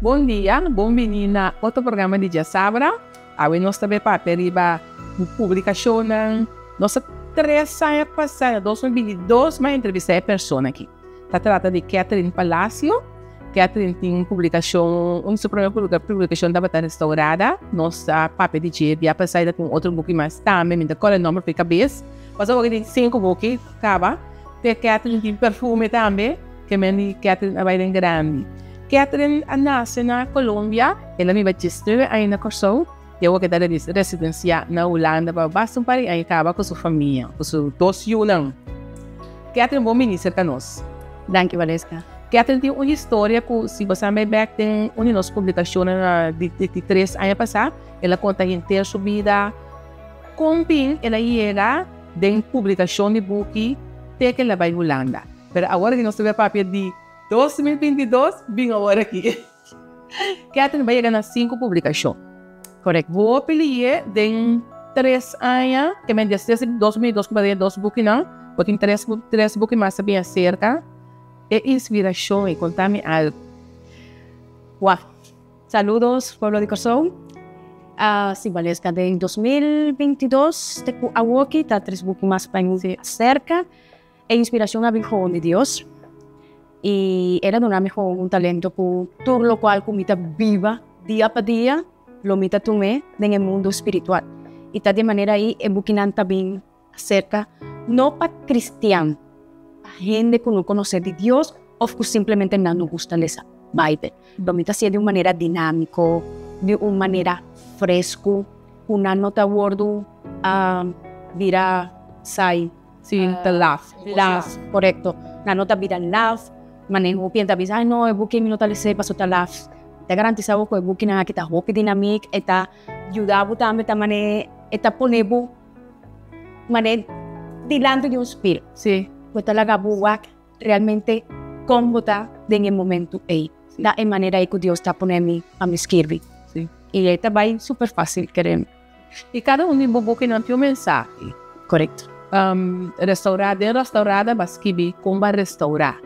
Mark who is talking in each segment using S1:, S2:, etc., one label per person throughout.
S1: Bom dia, bem-vindo a outro programa de Sabra. Agora nós também para a publicação na nossa 3 anos passada, 2022, mas entrevistei a pessoa aqui. Se trata de Catherine Palacio. Catherine tem publicação, sua primeira publicação da Batalha Restaurada. Nossa papel de dia, via passada com outro book mais também, me dá o nome para a cabeça. Mas agora tem 5 books, acaba. Tem Catherine tem perfume também, que me Catherine vai em grande. Catherine nasce na Colômbia, ela me batizou aí na Corsou. Eu que era residência na Holanda, para basta aí acaba com sua família, com seus 2 filhos. Catherine, bom ministro para nós.
S2: Danke, Valesca.
S1: Catherine tem uma história que, se você me back tem uma nossa publicação de 3 anos passados, ela conta inteira sua vida. Como ela chega de publicação de book, até que ela vai à Holanda. Mas agora que nós temos papel de 2022, vim agora aqui. Catherine vai chegar nas 5 publicações.
S2: Correto.
S1: Vou pedir de 3 anos, que me desde 2002 que eu 2 books não, porque tem 3 books mais bem cerca. É inspiração e contar-me algo.
S2: Uau. Saludos, pueblo de Corsou. Sim, Valesca, de 2022, tenho aqui, está 3 books mais bem cerca. É inspiração a Hijo de Deus. E ela dona um talento por tudo o qual comita viva dia a dia, lo mita tume no mundo espiritual. E tá de maneira aí é buquinan também acerca não para cristiano, para gente que não conhece de Deus ou que simplesmente não nos gusta ler a Bíblia. Lo mita assim de uma maneira dinâmica, de uma maneira fresco, uma nota gordo vira sai.
S1: Sim, the love.
S2: Love, correcto. Na nota vira love. Maneho pienta bisa no ebuki minuto lese paso ta laf te garantizavo ko ebuki na kita hopi dinamik eta ayudavo tambe tamane eta ponebu mane dilando de un spirit
S1: Sí.
S2: pues talaga buwak realmente como ta en el momento aí da en manera que Dios está ponendo a me escrever
S1: Sí.
S2: y eta vai super fácil querer
S1: E cada um de book não tem um mensagem.
S2: correcto
S1: Restaurada, mas que como vai restaurar.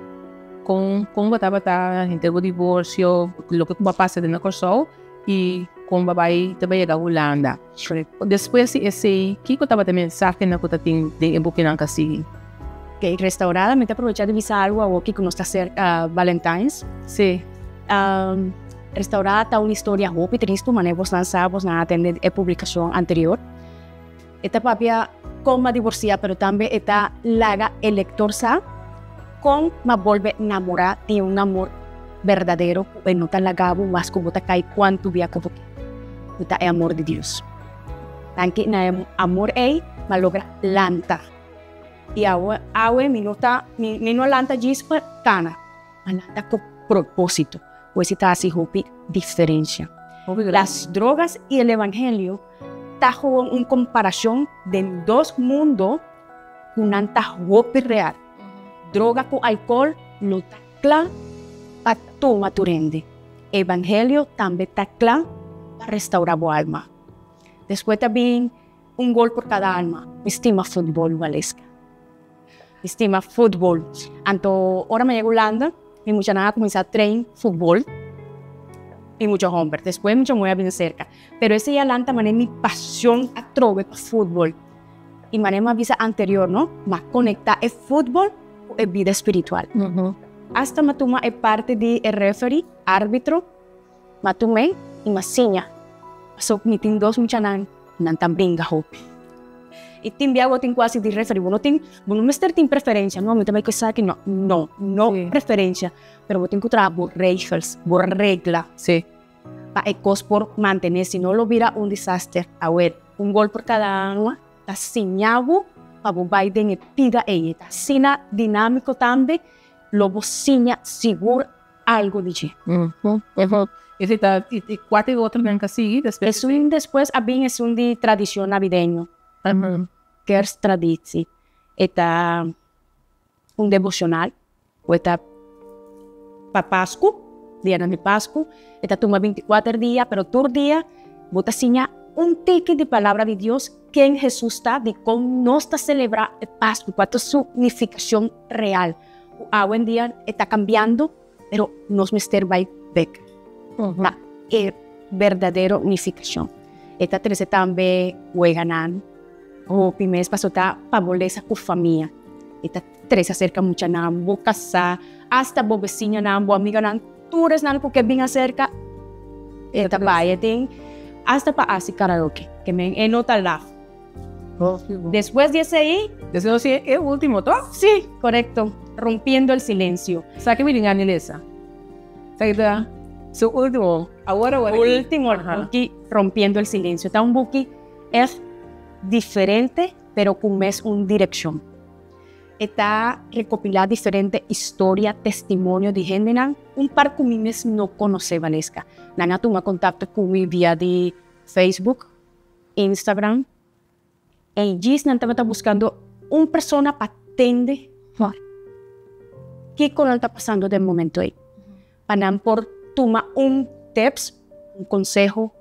S1: Como estava em termos de divórcio, o que passa dentro da Corsou e como vai também chegar a Holanda. Depois esse que estava também mensagem na que tem de Burkina Faso.
S2: que restaurada me aprovechar de visar algo aqui que nos está cerca Valentine's.
S1: Sim.
S2: Restaurada está uma história hope triste, mas nós lançamos na atender a publicação anterior. Esta papia como divorciada, pero também está laga el lector sa con me vuelve a enamorar de un amor verdadero, pues no tan lagabo, más como te cae cuánto vía como que es amor de Dios. Tanque na amor ei, ma logra lanta. Y awe mi no lanta gispa cana, ma lanta con propósito, pues está así hopi diferencia. Las drogas y el evangelio tajo una comparación de 2 mundos con anta hopi real. Droga com álcool não está claro para tomar tu rende. Evangelho também está claro para restaurar a alma. Depois também gol por cada alma. Me estima futebol, Valesca. Me estima futebol. Então, agora me llego a Holanda, me mucha nada começar a treinar futebol. E mucho hombre. Depois mucho muy bien cerca. Pero ese ya lanta mané mi pasión a trove para futebol. Y mané ma visa anterior, ¿no? Ma conecta el fútbol é vida espiritual. Hasta matuma é parte de referee, árbitro, matume e masinha. So, tem 2 muchanan, não tam brinca hope. E tem biago tem quase de referee, não mister tem preferência, não, também que sabe que não sí. Preferência, pero tem que trabalhar por regla.
S1: Sí.
S2: Para ecos por mantener, si no lo vira un desastre. A ver, un gol por cada año, está signado. Para Biden pida ella, sina dinâmico também, lobo sinha seguro algo de ti.
S1: Esse tá e 4 outros nem assim,
S2: Depois a bem é de tradição navideño. Que é tradição. Eta devocional, ou eta para Páscoa, dia de Páscoa, eta toma 24 dias, pero todo dia bota sinha ticket de palavra de Deus que em Jesus está de como nós está celebrar a Páscoa, qual é a significação real. Hoje em dia está cambiando, pero nos mister vai back. La verdadera unificación. Esta 13 también juegan o primeiro passo tá favorece com família. Esta 13 acerca mucho na bo casar, hasta bo vizinha na bo amiga na todas na porque bem acerca. Esta vai tem hasta para así karaoke, que me enota lá. Después de ese ahí,
S1: Después de el último, ¿todo?
S2: sí, correcto, rompiendo el silencio.
S1: ¿Sabes qué me digan en esa? ¿Sabes qué? Su último, ahora.
S2: Último, buki, rompiendo el silencio. Está un buki es diferente, pero con una dirección. Está recopilada diferentes historias, testimonios de gente un par que mi no conoce Valesca. Nana toma contacto conmigo vía de Facebook, Instagram. E Gis estaba buscando una persona para atender qué con está pasando del momento ahí. Para por tomar un tips, un consejo,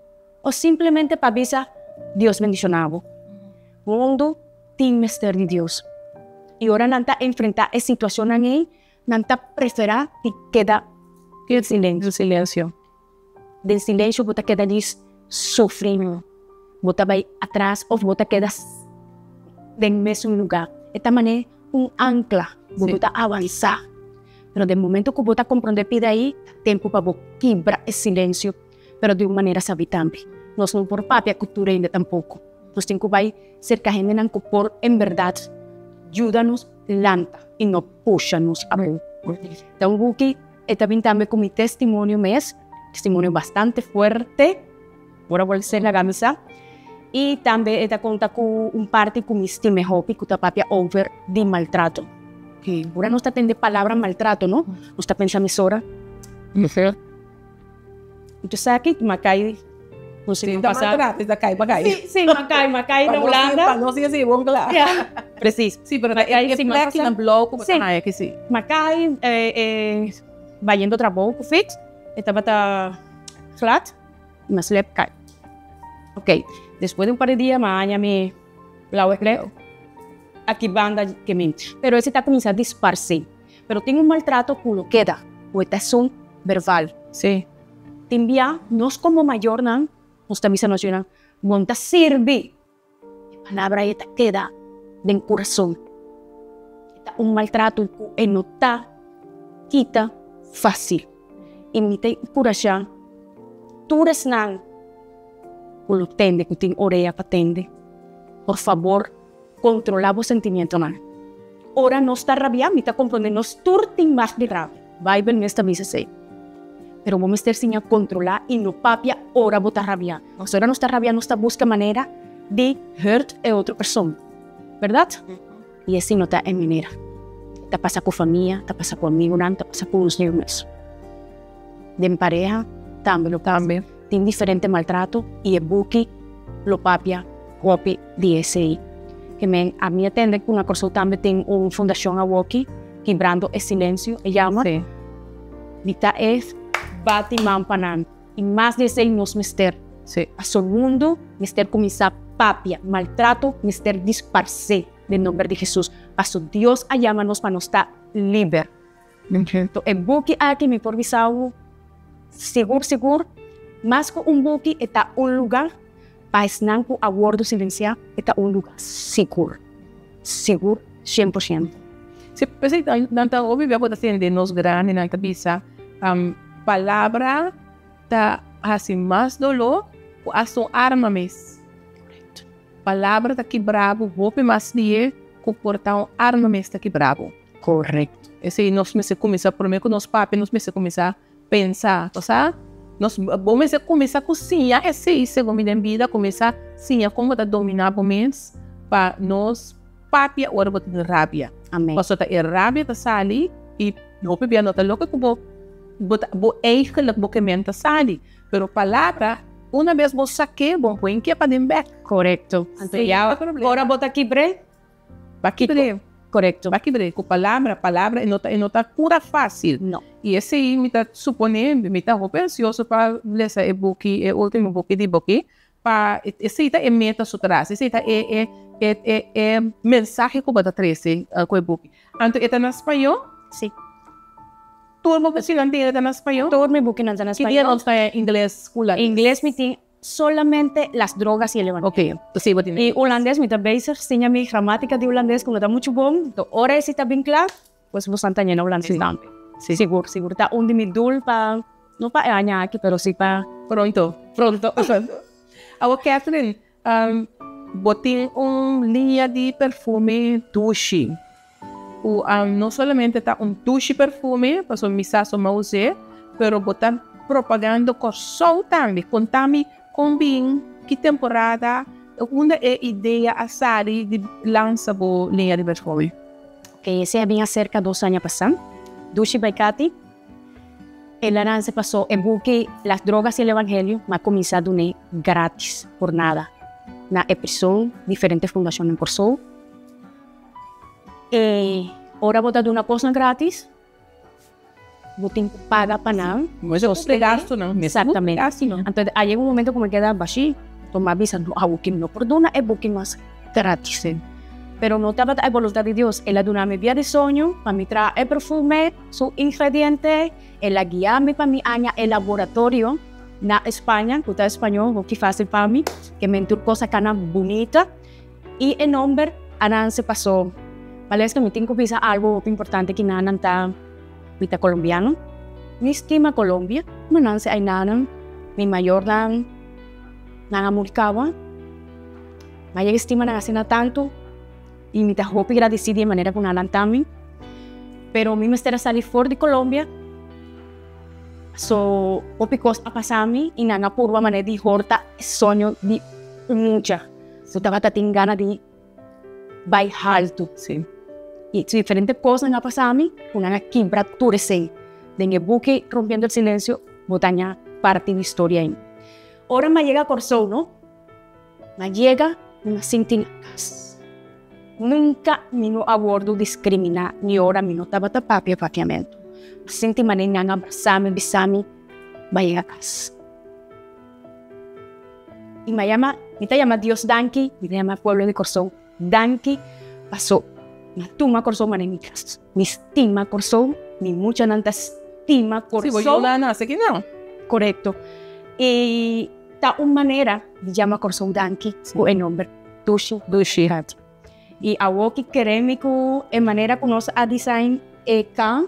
S2: o simplemente para avisar Dios bendicionado. Mundo tiene mister de Dios. Y ahora nanta enfrentar esa situación ahí, nanta preferir que queda el silencio. Del silencio, vos te quedas sufriendo. Vos te vas atrás o vos te quedas del mismo lugar. De esta manera, un ancla, vos te avanzar. Pero de momento que vos te comprende pide ahí, tiempo para vos quebrar el silencio, pero de una manera sabitante. No es por propia cultura ainda tampoco. Nos tenemos que cerca gente que por en verdad ayúdanos lanta y no pushanos a ver. Entonces, buki, también con mi testimonio testimonio bastante fuerte, por volver la camisa. Y también esta cuenta con un parte con mi estime hopi, que está papia over de maltrato. Que ahora no está teniendo palabra maltrato, ¿no? No está pensando en hora. Entonces aquí, Macay, no sé qué pasa. Sí, Macay, en Holanda.
S1: No sé si vos, claro.
S2: Preciso.
S1: Sí, pero hay que plek en blog, como está que sí.
S2: Macay, va yendo a trabajo, fit, estaba flat, me slep cae. Ok, después de un par de días, mañana me la creo. Aquí banda que mente. Pero ese está comenzando a dispararse. Pero tiene un maltrato que lo queda. O esta es un verbal.
S1: Sí.
S2: Te envía, no es como mayor, ¿no? Nos también se nos llenan. Monta sirve. La palabra esta queda del corazón. Esta un maltrato que no está quita fácil. Y me te curachán. Tú eres nan. Cuando tende, que tiene oreja para tende. Por favor, controlar los sentimientos. Ahora no está rabiando, me está comprendiendo, no es más de rabia. Bible me está diciendo. Pero vamos a estar sin controlar y no papia, ahora vos está rabiando. Ahora no está rabiando, no está buscando manera de hurt a otra persona. ¿Verdad? Y así no está en manera. Está pasa con familia, está pasa conmigo, está pasa con los niños. De pareja, también lo cambia. Tiene diferente maltrato y el buki lo papia, copy DSI. Que a mí atende con una cosa también tiene una fundación a Woki, quebrando el silencio, y llama.
S1: Sí.
S2: Dita es Batiman Panan. Y más de 6 nos mister.
S1: Sí.
S2: A su mundo, mister comienza papia, maltrato, mister disparse, en nombre de Jesús. Paso Dios a llamarnos para nos estar libre. Entonces, el buki aquí me por visao, seguro, más que un buki está un lugar para estar con aguardo silenciar, está un lugar seguro. Seguro, 100%.
S1: Sí, pues sí, tanto obvio, voy a decir de nos grandes en esta visa, palabra ta hace más dolor o hace arma mes. Palavra tá aqui bravo, roupa mais dia, comportar um arma mais tá aqui bravo.
S2: Correcto.
S1: Esse nós começar por meio com nós papi, nós começar a pensar, tá? Nós vamos começar a cozinhar esse segundo minha vida, começar a cozinhar como tá dominar momentos para nós papi agora botar rabia.
S2: Amém.
S1: Passou tá rabia tá sali e roupa bem não tá louca como bo eigenlijk bocamento sali, pero palavra uma vez você saque, bom põe que para dentro.
S2: Correcto.
S1: Sim,
S2: agora bota aqui bre.
S1: Aqui bre.
S2: Correcto.
S1: Aqui bre. Com palavra não tá pura fácil.
S2: Não.
S1: E esse aí me tá suponendo, me tá ansioso para ler esse e-book, o último book de book, para esse aí tá meta atrás, esse aí tá mensagem que bota 13 com e-book. Então, está em espanhol?
S2: Sim.
S1: turma que sila tingin na español.
S2: Todo me busquen en español.
S1: Hindi na sa inglés kulat.
S2: Inglés me tiene solamente las drogas y el evangelio.
S1: Okay, to see what
S2: Y holandés, mi basic, tenía mi gramática de holandés, como está mucho bom, to ahora si está bien claro, pues vos están en holandés también.
S1: Sí.
S2: Seguro, está un de mi dul pa, no pa aña aquí, pero sí pa
S1: Pronto. Agora, Catherine, botin linha de perfume Dushi. Não somente tá Dushi perfume, para o misaço mause, pero botar propaganda com sol também. Contame combin que temporada, uma ideia a Sari de lança a linha de perfume.
S2: Que ese había cerca 2 años pasados. Dushi Baikati, el año se pasó en busque las drogas y el evangelio, me ha comenzado gratis, por nada. Na prisión, diferentes fundaciones por sol. Ahora botar de una cosa gratis, botín paga para nada.
S1: Mas eu não gasto, não.
S2: Exactamente. Entonces, hay un momento como queda baixi, toma visa, no, booking no perdona, es booking más gratis. Pero no estaba la voluntad de Dios. Él ha me vía de sueño, para mí trae el perfume, su ingrediente, él ha guiado para mí aña el laboratorio na España, que está español, que fácil para mí, que me entró cosa cana bonita, y el nombre, ahora se pasó. Vale, es que me tengo que pensar algo importante que nada está vita colombiano. Mi estima Colombia, me nanse hay nada, mi mayor dan, nada mulcaba, me estima nada cena tanto, y mi tajopi agradecida de manera que nada también, pero mi me estará salir fuera de Colombia, so opi cosa a pasarme y nada purva manera de horta sueño de mucha, so estaba tan gana de bajar alto,
S1: sí.
S2: Y diferentes cosas han pasado a mí, una quebratura de el buque rompiendo el silencio, botaña parte de historia ahí. Ahora me llega Corsó, ¿no? Me llega una cintina. Nunca me no abordo discriminar, ni ahora me no estaba tapando el papiamento. Me sentí manera de abrazarme, besarme, me llega a casa. Y me llama Dios Danki, me llama Pueblo de Corsó. Danki pasó. Tuma Corsó mané mi casa. Mi estima Corsó, mi mucha nanta estima Corsó.
S1: Sí, voy a hablar, no sé qué no.
S2: Correcto. Y está una manera de llamar Corsó Danki, con el nombre Dushi. Y algo que queremos en manera que nos a design está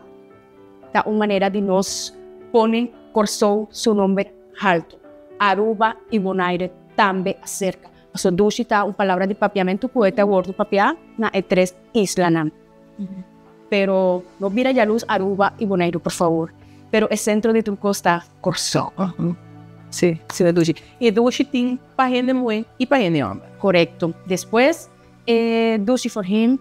S2: una manera de nos poner Corsó su nombre alto. Aruba y Bonaire también acerca. So, Dushi está una palabra de papiamento, poeta gordo papia, na 3 islas. Pero no mira ya luz Aruba y Bonaire, por favor. Pero el centro de tu costa, Corsó.
S1: Sí, sí, de Dushi. Y Dushi tiene página muy y página hombre.
S2: Correcto. Después, Dushi for him.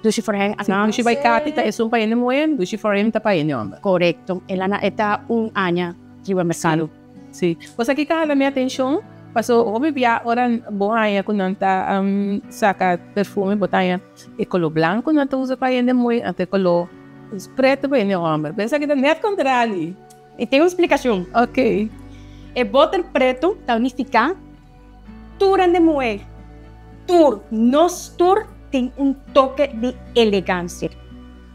S2: Dushi for him.
S1: Dushi by Katita es un página muy, Dushi for him está página hombre.
S2: Correcto. El ana está un año que va a mercado.
S1: Sí. Pues aquí cada mi atención. Pasó, obvia, ahora boaya con nanta saca perfume, botanya, e color blanco nanta usa para ir muy, ante color preto para ir hombre. Pensa que é net contrário.
S2: E tem uma explicação.
S1: Ok.
S2: O boter preto está unificado. Tur de mulher. Tur, nos tur tem toque de elegância.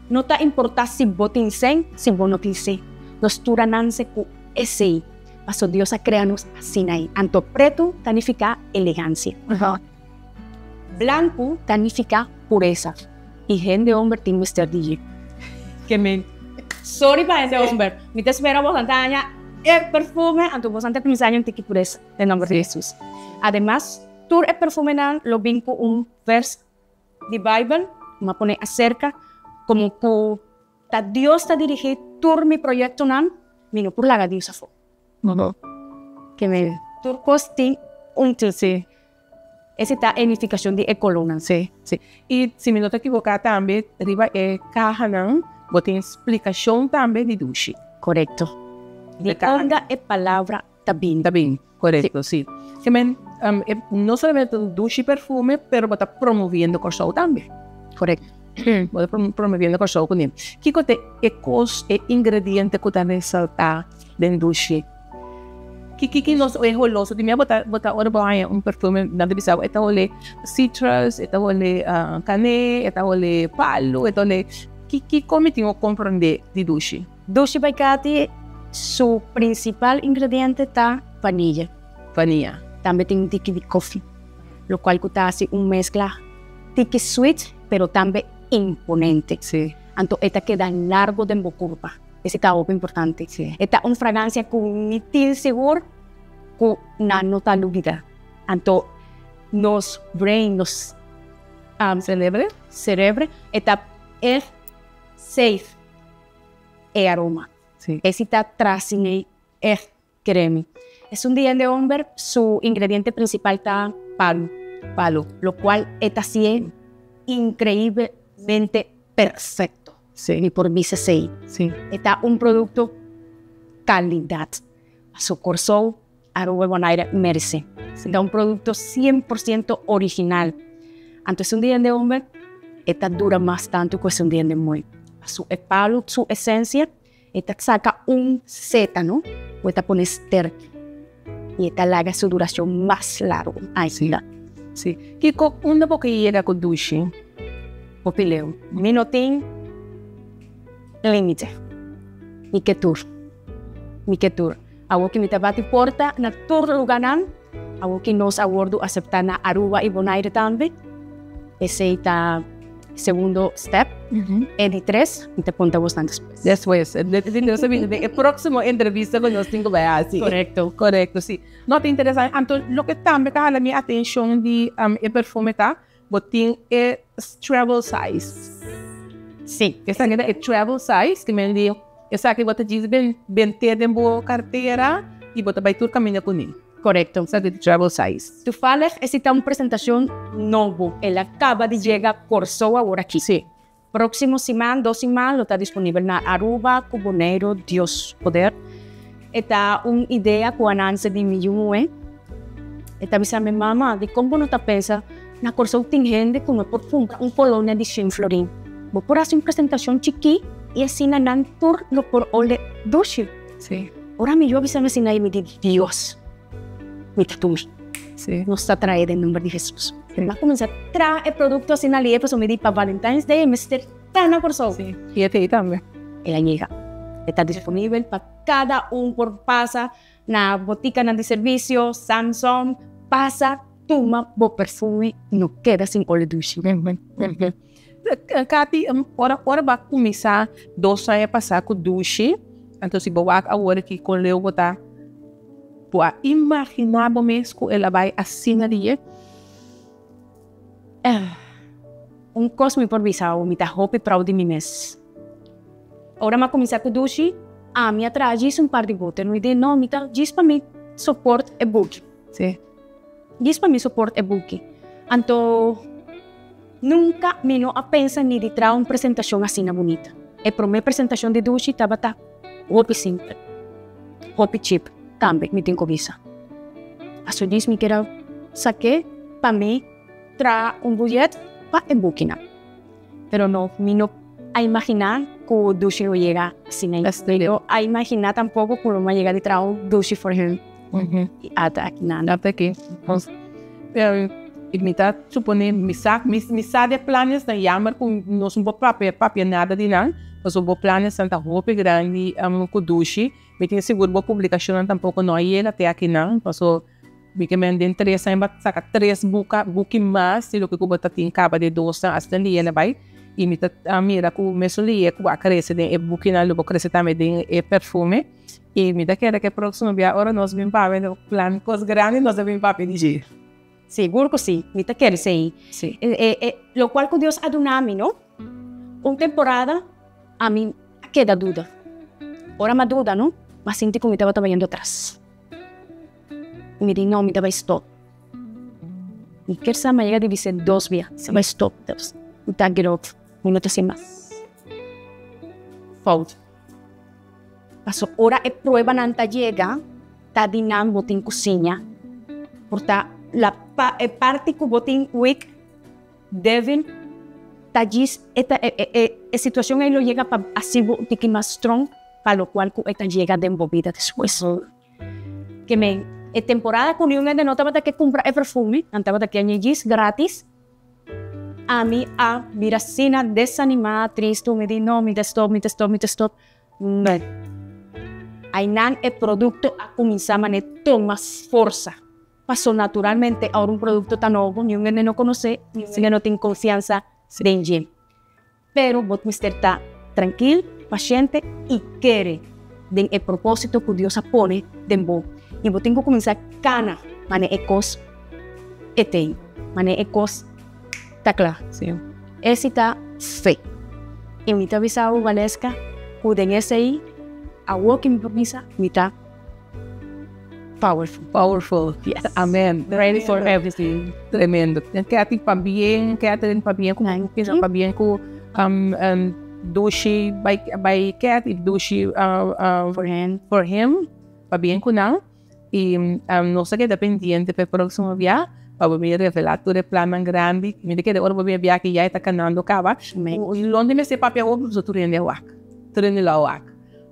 S2: Não está importa se botem sem, se não tem sem. Nos turananse com esse. Pasó Dios a crearnos así ahí. Anto preto significa elegancia. Blanco significa pureza. Y gente hombre tiene Mr. DJ. Que me... Sorry para ese hombre. Me te espera vos antaña el perfume anto vos antes de años de pureza. En nombre de Jesús. Además, tur el perfume lo vinco un verso de Bible. Me pone acerca como que Dios te dirige tur mi proyecto vino por la gadiosa fo. Que me turcos tienen un sí. Esa es la edificación de Ecolona.
S1: Sí, sí. Y si me no te equivocas también, arriba es caja, ¿no? Bote explicación también de Dushi.
S2: Correcto. De onda es palabra también.
S1: También, correcto, sí. Que me, no solamente Dushi perfume, pero está promoviendo Corsó también.
S2: Correcto.
S1: Está promoviendo Corsó con él. ¿Qué cote ecos e ingredientes que te resalta de Dushi? Que nós é roloso de minha botar ora banha perfume na divisão eta olhe citrus eta olhe cané eta olhe palo eta olhe que cometiam compreender de Dushi
S2: Dushi by Katy, su principal ingrediente está vanilla.
S1: Vanilla.
S2: También tiene un tiki de coffee, lo cual está así una mezcla tiki sweet, pero también imponente.
S1: Sí.
S2: Entonces, esta queda largo de curva. Ese está muy importante.
S1: Sí.
S2: Esta es una fragancia con nitil seguro, con una nota lúguida. Entonces, nos brain, nos cerebro, esta es safe el aroma.
S1: Sí.
S2: Ese está trazine es creme. Es un día de hombre, su ingrediente principal está palo, lo cual está sí es increíblemente perfecto.
S1: Sí.
S2: Y por mí se sé.
S1: Sí.
S2: Está un producto calidad. Su corso, arroba bonaire merece. Está un producto 100% original. Entonces, un día de hombre, esta dura más tanto que un día de muy. Su palo, su esencia, esta saca un sétano, o esta pone ester. Y esta larga su duración más larga. Ahí está.
S1: Sí. Kiko, una boca llega con Dushi.
S2: Popileo. Minutín, límite. Mi que tour. Algo que me tabati porta, na tour luganan, algo que nos aguardo aceptar na Aruba y Bonaire también. Ese está segundo step. Y de 3, y te ponte bastante después.
S1: Después, el próximo entrevista con nos tengo así. Correcto, sí. No te interesa, entonces, lo que también me mi atención de el perfume está, botín es travel size.
S2: Sí.
S1: Esa que es travel size, que me dijo, esa que você diz bem ter em boa carteira e você vai tur caminho com ele.
S2: Correcto.
S1: Esa de travel size.
S2: Tu fales, esta una presentación nuevo. Él acaba de llegar Corso ahora aquí.
S1: Sí.
S2: Próximo semana, 2 semanas, lo está disponible en Aruba, Cuboneiro, Dios Poder. Está una idea con ananse de millón. Está avisando a mi mamá de cómo no está pensa na Corso tem gente que no por comprar un Polonia de 100 florín. Vos por hacer una presentación chiqui y así nan tour lo por ole Dushi.
S1: Sí.
S2: Ahora me yo avisame si nadie me dice Dios. Me tatumi.
S1: Sí.
S2: Nos está traído en nombre de Jesús. Sí. Va a comenzar a traer el producto así en la liga, pues me di para Valentine's Day, me esté tan acordado.
S1: Sí. Y este también.
S2: Ella llega. Está disponible para cada uno por pasa, na botica de servicio, Samsung, pasa, toma, bo perfume, no queda sin olor Dushi.
S1: Katy, agora vai começar 2 anos a passar com Dushi. Então, se você agora que com Leo botar, pode imaginar mesmo que ela vai assim ali.
S2: Un cosmo por visao, mi ta hope proud de mim mesmo. Agora vai começar com Dushi, a minha atrás um par de botas, não ideia não, mi ta diz para mim support e book.
S1: Sim.
S2: Diz para mim support e book. Então nunca me não a pensa ni de trazer uma apresentação assim na bonita. A primeira apresentação de Dushi estava tá hope simple, hope cheap, também me tenho visa. A sua diz me que era saque para mim trazer budget para e booking. Pero no, me não a imaginar que o Dushi não chega assim nem. Pero a imaginar tampoco que não vai chegar de trazer Dushi for him. E até aqui nada.
S1: Até aqui. E me está supondo, me sabe planos na jammer com nós um papel nada de não, mas um planos santa roupa grande com Dushi, me tem seguro boa publicação tampouco não é até aqui não, mas me que me andem 3 anos saca 3 book mais, se o que eu tem capa de 2 anos hasta ali ela vai e me tá mira com mesoli com a cresce de book na lugar cresce também de perfume e me dá que próximo dia agora nós vem para ver o plano coisa grande nós vem para pedir.
S2: Seguro que sí, me te quieres sí.
S1: Sí.
S2: Lo cual con Dios aduna a mí, ¿no? Una temporada, a mí queda duda. Ahora más duda, ¿no? Más siento que me estaba yendo atrás. Y me di, no, me estaba stop. Y que esa me llega a dividir 2 días. Se va stop. Me está get off. Me no te hace más. Fault. Pasó, ahora es prueba nanta llega, está dinam botín cocina. Porta la parte que botín week Devin tallis esta situación ahí lo llega para así botín más strong para lo cual esta llega de embobida después que me temporada con un de nota para que compra el perfume antes para que añadís gratis a mí a miracina desanimada triste me di no me stop não. Aí não é produto a começar a tomar força. Passou naturalmente a um produto tão novo, ninguém não conhece, ninguém não tem confiança dentro. Pero vos está tranquilo, paciente e quer den el propósito que Deus pone dentro. E vos tem que começar cana, mane ecos tem, mane ecos tá claro.
S1: Sim.
S2: Esse tá fé. E me tá avisado Valesca, que esse aí, a work me propisa, me tá powerful.
S1: Powerful.
S2: Yes.
S1: Amén.
S2: Ready for everything.
S1: Tremendo. Quédate para bien como piensa para bien com dushi by cat e dushi for him para bien com não e não sei que dependiente para próximo viagem para me revelar todo o plano grande me de que de hora para viagem que já está canando cava e onde me se papel o professor turene lá o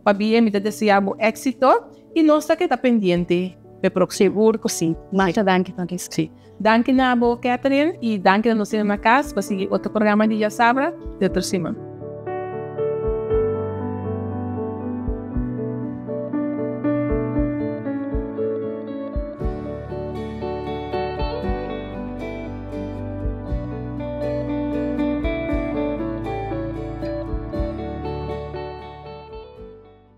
S1: para bien me deseamos éxito e não sei que está pendiente para próximo
S2: Seguro que sim. Muito danke,
S1: sim. Danke na Catherine e danke a nós na casa para seguir outro programa de Já Sabra de outra semana.